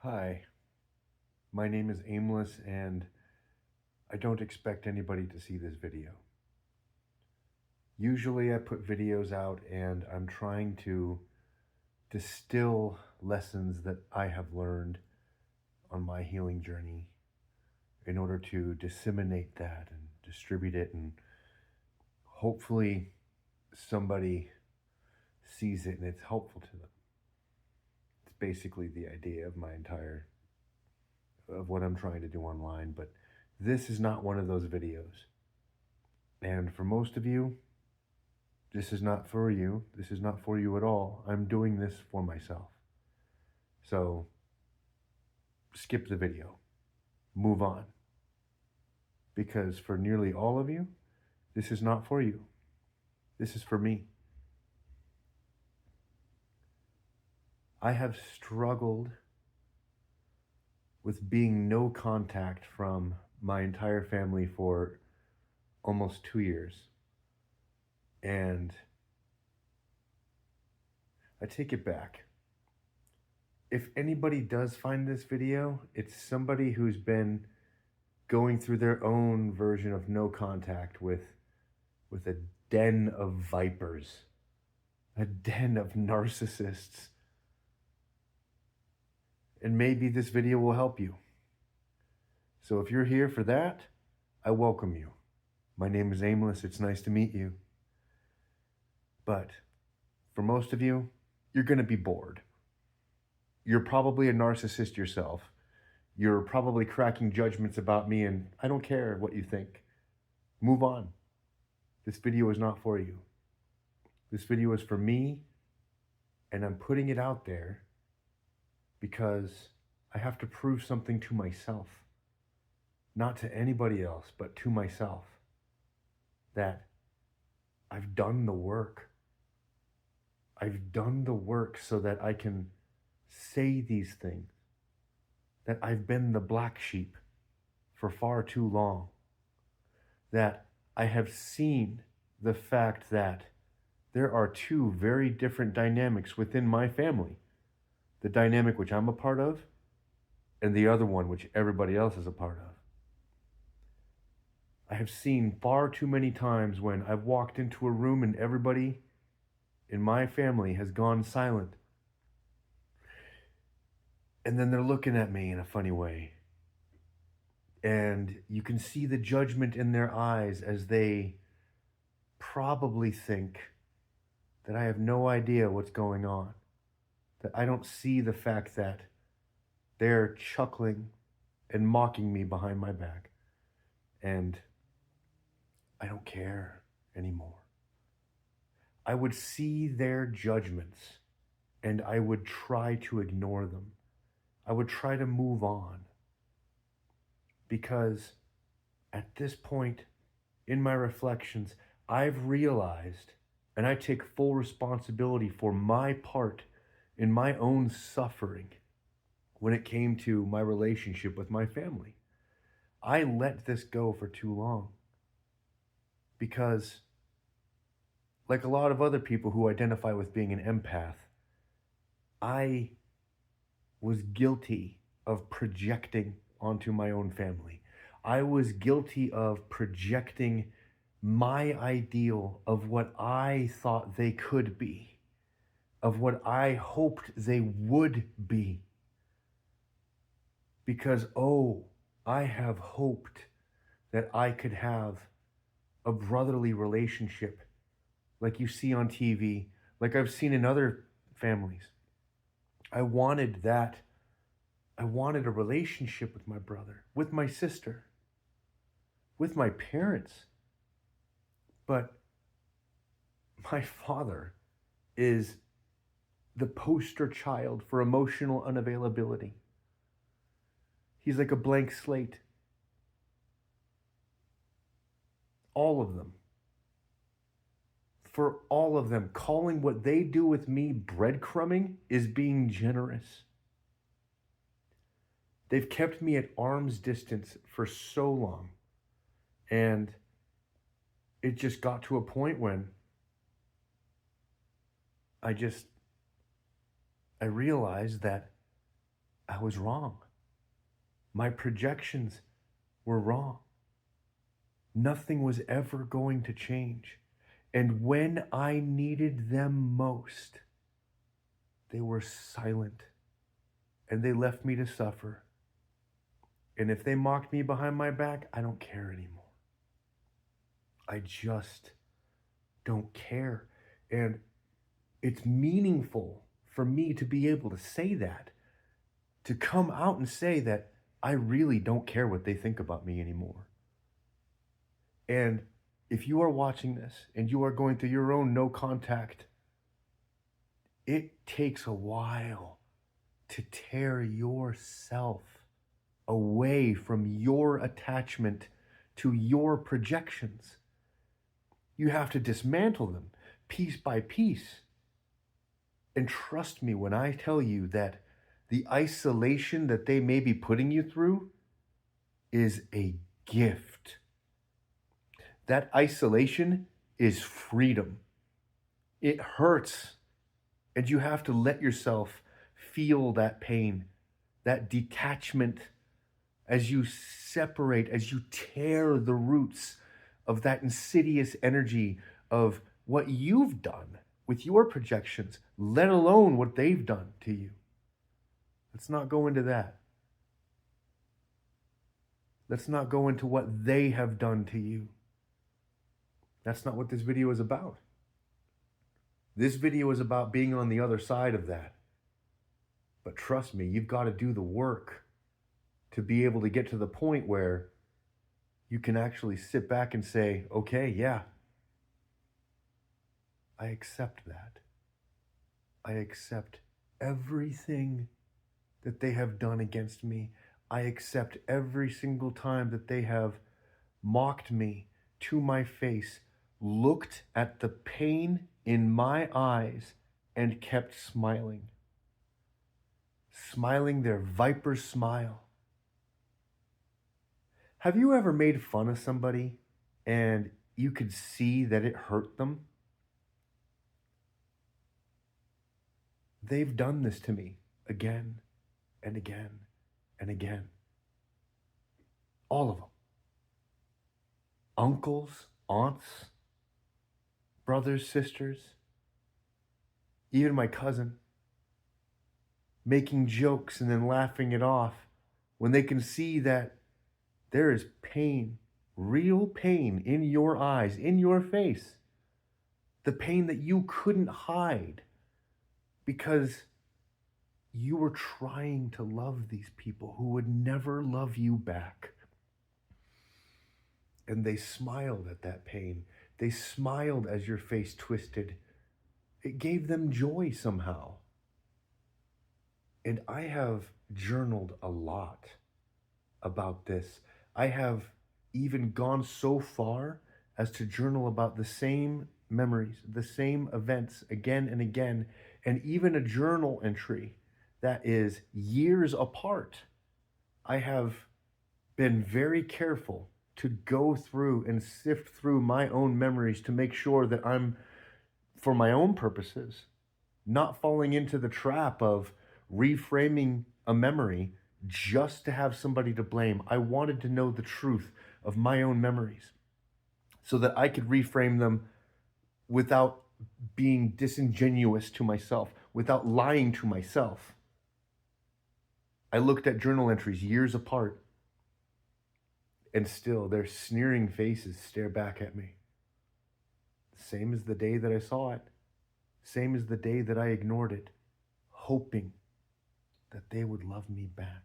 Hi, my name is Aimless and I don't expect anybody to see this video. Usually I put videos out and I'm trying to distill lessons that I have learned on my healing journey in order to disseminate that and distribute it, and hopefully somebody sees it and it's helpful to them. It's basically the idea of what I'm trying to do online, but this is not one of those videos. And for most of you, this is not for you. This is not for you at all. I'm doing this for myself. So skip the video. Move on. Because for nearly all of you, this is not for you. This is for me. I have struggled with being no contact from my entire family for almost 2 years. And I take it back. If anybody does find this video, it's somebody who's been going through their own version of no contact with a den of vipers, a den of narcissists. And maybe this video will help you. So if you're here for that, I welcome you. My name is Aimless. It's nice to meet you. But for most of you, you're going to be bored. You're probably a narcissist yourself. You're probably cracking judgments about me, and I don't care what you think. Move on. This video is not for you. This video is for me, and I'm putting it out there because I have to prove something to myself. Not to anybody else, but to myself. That I've done the work. I've done the work so that I can say these things. That I've been the black sheep for far too long. That I have seen the fact that there are two very different dynamics within my family. The dynamic which I'm a part of, and the other one which everybody else is a part of. I have seen far too many times when I've walked into a room and everybody in my family has gone silent. And then they're looking at me in a funny way. And you can see the judgment in their eyes as they probably think that I have no idea what's going on. That I don't see the fact that they're chuckling and mocking me behind my back. And I don't care anymore. I would see their judgments and I would try to ignore them. I would try to move on. Because at this point in my reflections, I've realized, and I take full responsibility for my part in my own suffering when it came to my relationship with my family. I let this go for too long. Because, like a lot of other people who identify with being an empath, I was guilty of projecting onto my own family. I was guilty of projecting my ideal of what I thought they could be, of what I hoped they would be. Because, I have hoped that I could have a brotherly relationship like you see on TV, like I've seen in other families. I wanted that. I wanted a relationship with my brother, with my sister, with my parents. But my father is the poster child for emotional unavailability. He's like a blank slate. All of them. For all of them, calling what they do with me breadcrumbing is being generous. They've kept me at arm's distance for so long. And it just got to a point when I realized that I was wrong. My projections were wrong. Nothing was ever going to change. And when I needed them most, they were silent and they left me to suffer. And if they mocked me behind my back, I don't care anymore. I just don't care. And it's meaningful for me to be able to say that, to come out and say that I really don't care what they think about me anymore. And if you are watching this and you are going through your own no contact, it takes a while to tear yourself away from your attachment to your projections. You have to dismantle them piece by piece. And trust me when I tell you that the isolation that they may be putting you through is a gift. That isolation is freedom. It hurts, and you have to let yourself feel that pain, that detachment, as you separate, as you tear the roots of that insidious energy of what you've done with your projections, let alone what they've done to you. Let's not go into that. Let's not go into what they have done to you. That's not what this video is about. This video is about being on the other side of that. But trust me, you've got to do the work to be able to get to the point where you can actually sit back and say, okay, yeah, I accept that. I accept everything that they have done against me. I accept every single time that they have mocked me to my face, looked at the pain in my eyes, and kept smiling. Smiling their viper smile. Have you ever made fun of somebody and you could see that it hurt them? They've done this to me again and again and again. All of them. Uncles, aunts, brothers, sisters, even my cousin, making jokes and then laughing it off when they can see that there is pain, real pain in your eyes, in your face. The pain that you couldn't hide because you were trying to love these people who would never love you back. And they smiled at that pain. They smiled as your face twisted. It gave them joy somehow. And I have journaled a lot about this. I have even gone so far as to journal about the same memories, the same events again and again, and even a journal entry that is years apart. I have been very careful to go through and sift through my own memories to make sure that I'm, for my own purposes, not falling into the trap of reframing a memory just to have somebody to blame. I wanted to know the truth of my own memories so that I could reframe them without being disingenuous to myself, without lying to myself. I looked at journal entries years apart, and still their sneering faces stare back at me. Same as the day that I saw it, same as the day that I ignored it, hoping that they would love me back.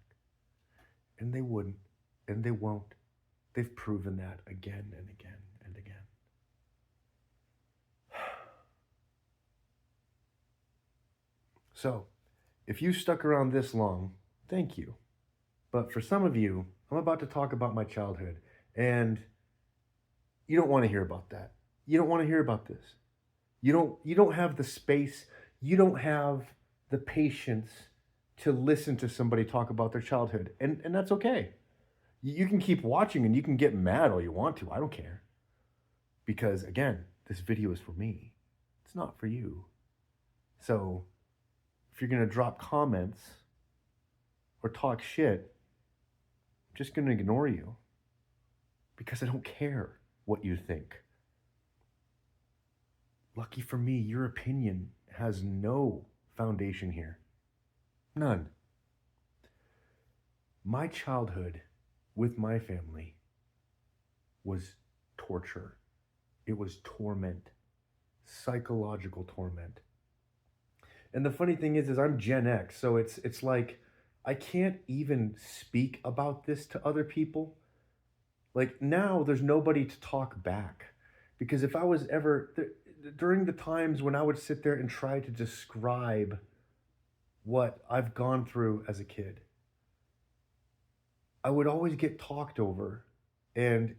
And they wouldn't, and they won't. They've proven that again and again and again. So, if you stuck around this long, thank you. But for some of you, I'm about to talk about my childhood, and you don't want to hear about that. You don't want to hear about this. You don't have the space, you don't have the patience to listen to somebody talk about their childhood. And that's okay. You can keep watching and you can get mad all you want to. I don't care. Because again, this video is for me. It's not for you. So if you're going to drop comments or talk shit, I'm just going to ignore you because I don't care what you think. Lucky for me, your opinion has no foundation here. None. My childhood with my family was torture. It was torment, psychological torment. And the funny thing is I'm Gen X, so it's like I can't even speak about this to other people. Like now, there's nobody to talk back, because if I was ever during the times when I would sit there and try to describe what I've gone through as a kid, I would always get talked over, and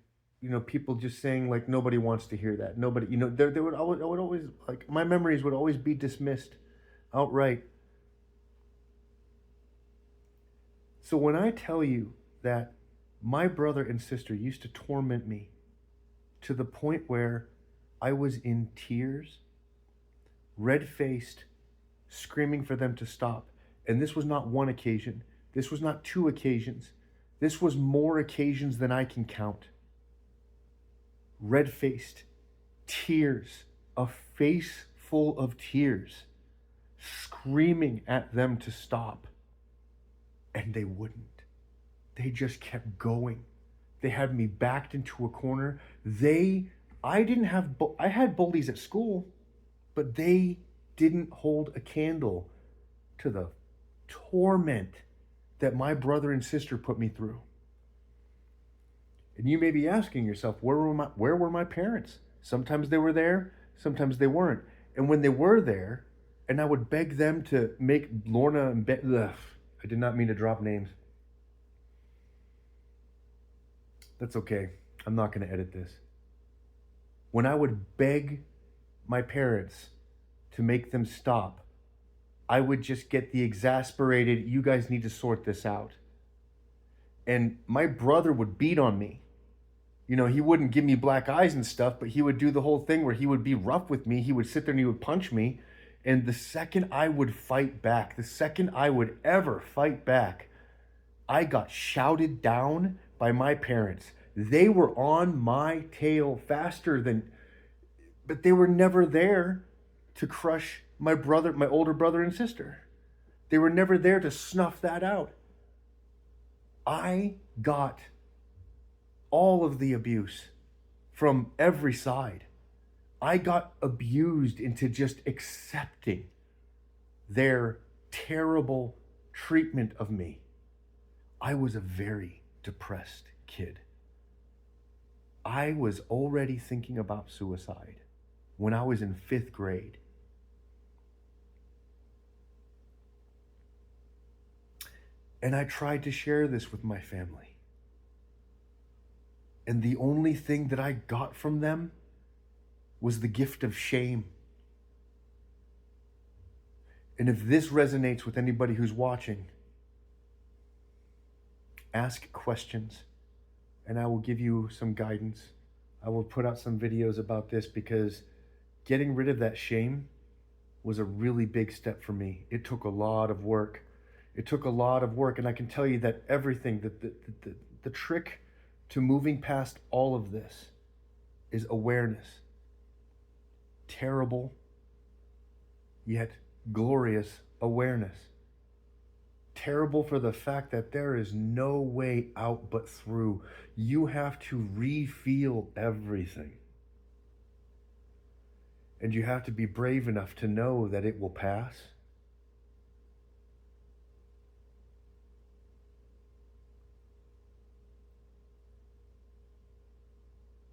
people just saying like nobody wants to hear that. Nobody, there would always, I would always like my memories would always be dismissed outright. So when I tell you that my brother and sister used to torment me to the point where I was in tears, red-faced, screaming for them to stop, and this was not one occasion, this was not two occasions, this was more occasions than I can count. Red-faced, tears, a face full of tears, screaming at them to stop. And they wouldn't. They just kept going. They had me backed into a corner. I had bullies at school, but they didn't hold a candle to the torment that my brother and sister put me through. And you may be asking yourself, where were my parents? Sometimes they were there, sometimes they weren't. And when they were there, and I would beg them to make Lorna and I did not mean to drop names. That's okay. I'm not going to edit this. When I would beg my parents to make them stop, I would just get the exasperated, you guys need to sort this out. And my brother would beat on me. He wouldn't give me black eyes and stuff, but he would do the whole thing where he would be rough with me. He would sit there and he would punch me. And the second I would fight back, the second I would ever fight back, I got shouted down by my parents. They were on my tail but they were never there to crush my older brother and sister. They were never there to snuff that out. I got all of the abuse from every side. I got abused into just accepting their terrible treatment of me. I was a very depressed kid. I was already thinking about suicide when I was in 5th grade. And I tried to share this with my family. And the only thing that I got from them was the gift of shame. And if this resonates with anybody who's watching, ask questions and I will give you some guidance. I will put out some videos about this because getting rid of that shame was a really big step for me. It took a lot of work. And I can tell you that everything, the trick to moving past all of this is awareness. Terrible, yet glorious awareness. Terrible for the fact that there is no way out but through. You have to re-feel everything. And you have to be brave enough to know that it will pass.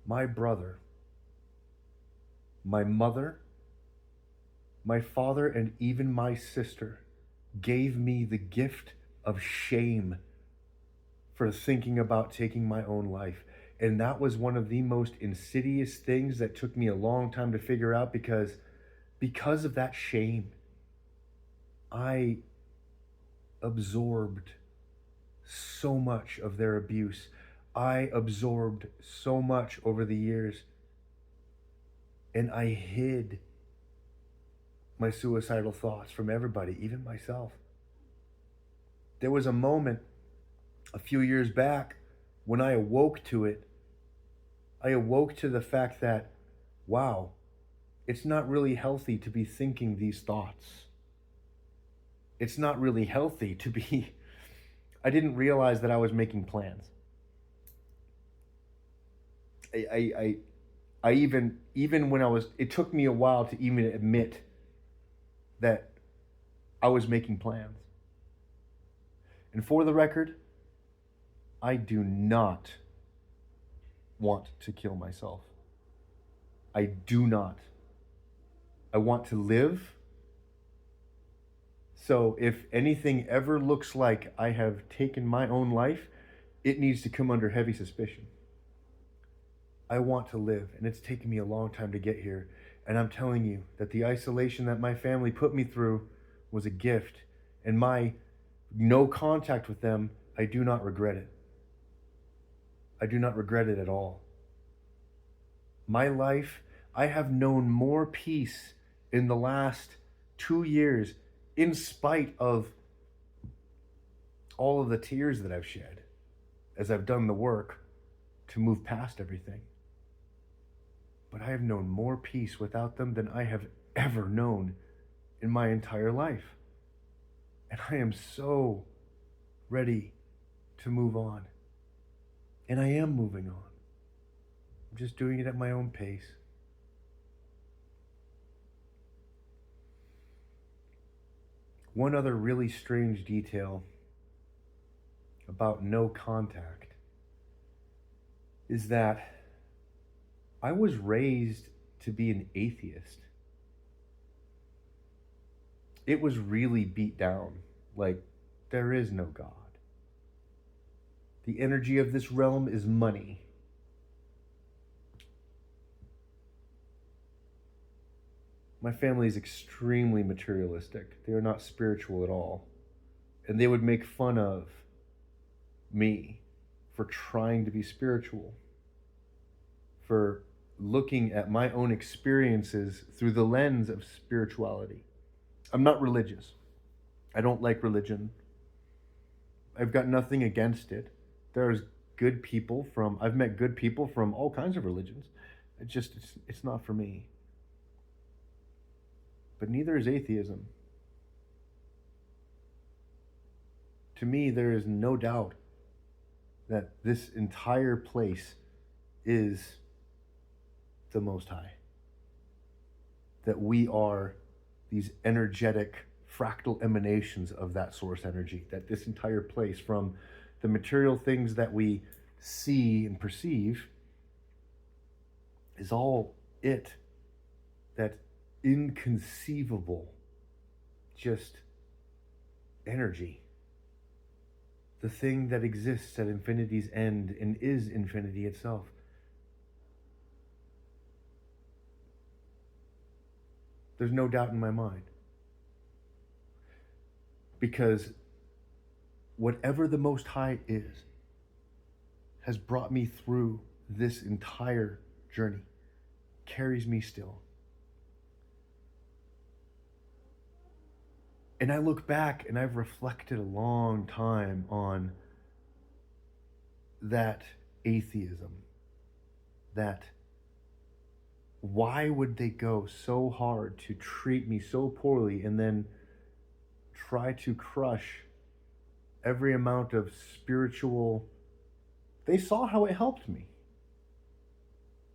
My brother, my mother, my father, and even my sister gave me the gift of shame for thinking about taking my own life. And that was one of the most insidious things that took me a long time to figure out because of that shame, I absorbed so much of their abuse. I absorbed so much over the years. And I hid my suicidal thoughts from everybody, even myself. There was a moment a few years back when I awoke to it. I awoke to the fact that, wow, it's not really healthy to be thinking these thoughts. It's not really healthy to be. I didn't realize that I was making plans. I even when I was, it took me a while to even admit that I was making plans. And for the record, I do not want to kill myself. I do not. I want to live. So if anything ever looks like I have taken my own life, it needs to come under heavy suspicion. I want to live, and it's taken me a long time to get here. And I'm telling you that the isolation that my family put me through was a gift. And my no contact with them, I do not regret it. I do not regret it at all. My life, I have known more peace in the last 2 years, in spite of all of the tears that I've shed as I've done the work to move past everything. But I have known more peace without them than I have ever known in my entire life. And I am so ready to move on. And I am moving on. I'm just doing it at my own pace. One other really strange detail about no contact is that I was raised to be an atheist. It was really beat down, like there is no God. The energy of this realm is money. My family is extremely materialistic. They are not spiritual at all. And they would make fun of me for trying to be spiritual, for looking at my own experiences through the lens of spirituality. I'm not religious. I don't like religion. I've got nothing against it. There's good people from, I've met good people from all kinds of religions. It's not for me. But neither is atheism. To me, there is no doubt that this entire place is the Most High. That we are these energetic fractal emanations of that source energy. That this entire place, from the material things that we see and perceive, is all it. That inconceivable, just energy. The thing that exists at infinity's end and is infinity itself. There's no doubt in my mind. Because whatever the Most High is, has brought me through this entire journey, carries me still. And I look back and I've reflected a long time on that atheism. That why would they go so hard to treat me so poorly and then try to crush every amount of spiritual... They saw how it helped me.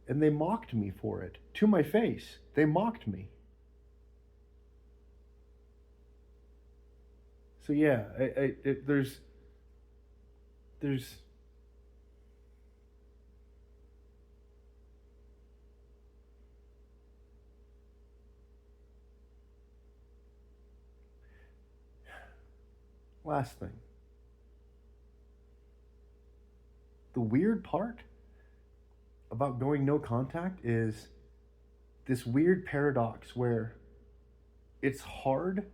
And they mocked me for it. To my face. They mocked me. So yeah, there's last thing. The weird part about going no contact is this weird paradox where it's hard.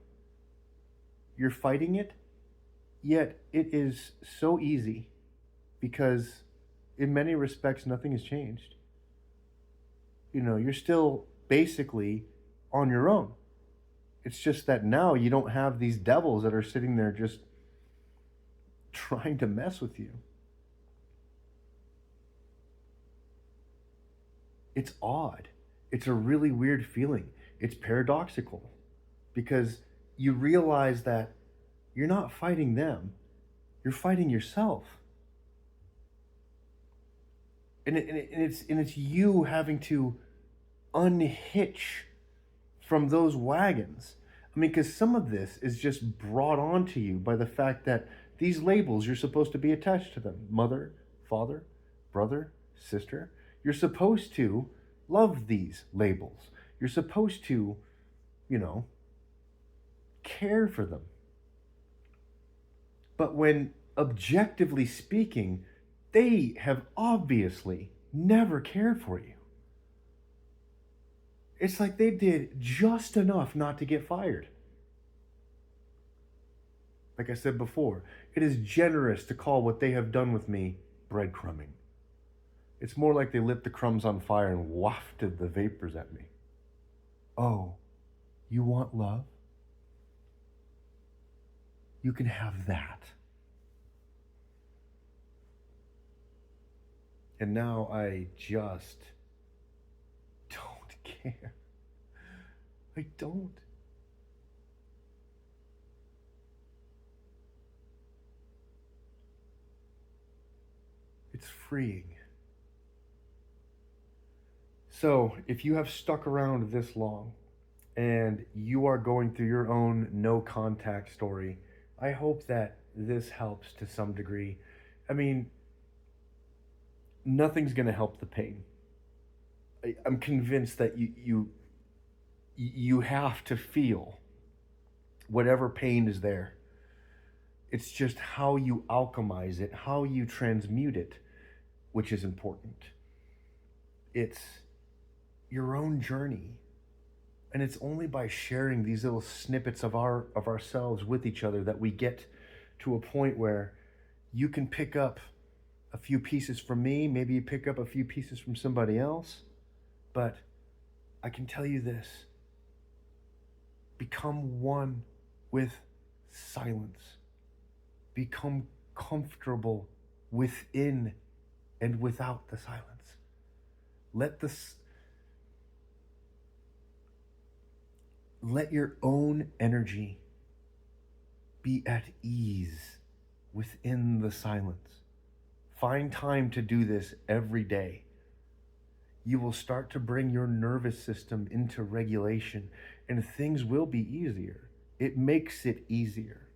You're fighting it, yet it is so easy because in many respects nothing has changed. You know, you're still basically on your own. It's just that now you don't have these devils that are sitting there just trying to mess with you. It's odd. It's a really weird feeling. It's paradoxical because you realize that you're not fighting them, you're fighting yourself. And it's you having to unhitch from those wagons. I mean, because some of this is just brought on to you by the fact that these labels, you're supposed to be attached to them: mother, father, brother, sister. You're supposed to love these labels. You're supposed to, you know, care for them. But when objectively speaking, they have obviously never cared for you. It's like they did just enough not to get fired. Like I said before, it is generous to call what they have done with me breadcrumbing. It's more like they lit the crumbs on fire and wafted the vapors at me. Oh, you want love? You can have that. And now I just don't care. I don't. It's freeing. So, if you have stuck around this long and you are going through your own no contact story, I hope that this helps to some degree. I mean, nothing's going to help the pain. I'm convinced that you have to feel whatever pain is there. It's just how you alchemize it, how you transmute it, which is important. It's your own journey. And it's only by sharing these little snippets of ourselves with each other that we get to a point where you can pick up a few pieces from me, maybe you pick up a few pieces from somebody else. But I can tell you this: become one with silence. Become comfortable within and without the silence. Let your own energy be at ease within the silence. Find time to do this every day. You will start to bring your nervous system into regulation, and things will be easier. It makes it easier.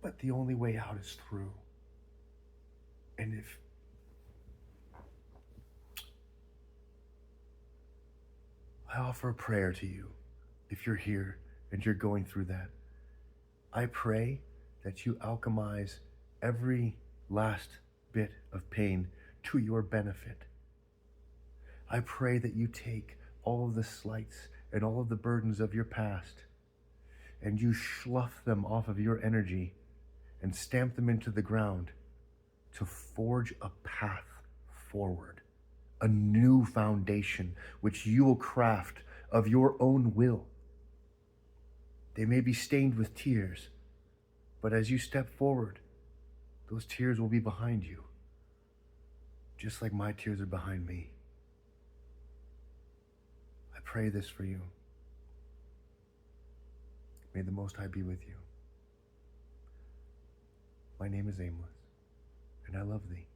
But the only way out is through. And if I offer a prayer to you, if you're here and you're going through that, I pray that you alchemize every last bit of pain to your benefit. I pray that you take all of the slights and all of the burdens of your past and you slough them off of your energy and stamp them into the ground to forge a path forward, a new foundation which you will craft of your own will. They may be stained with tears, but as you step forward, those tears will be behind you, just like my tears are behind me. I pray this for you. May the Most High be with you. My name is Aimless, and I love thee.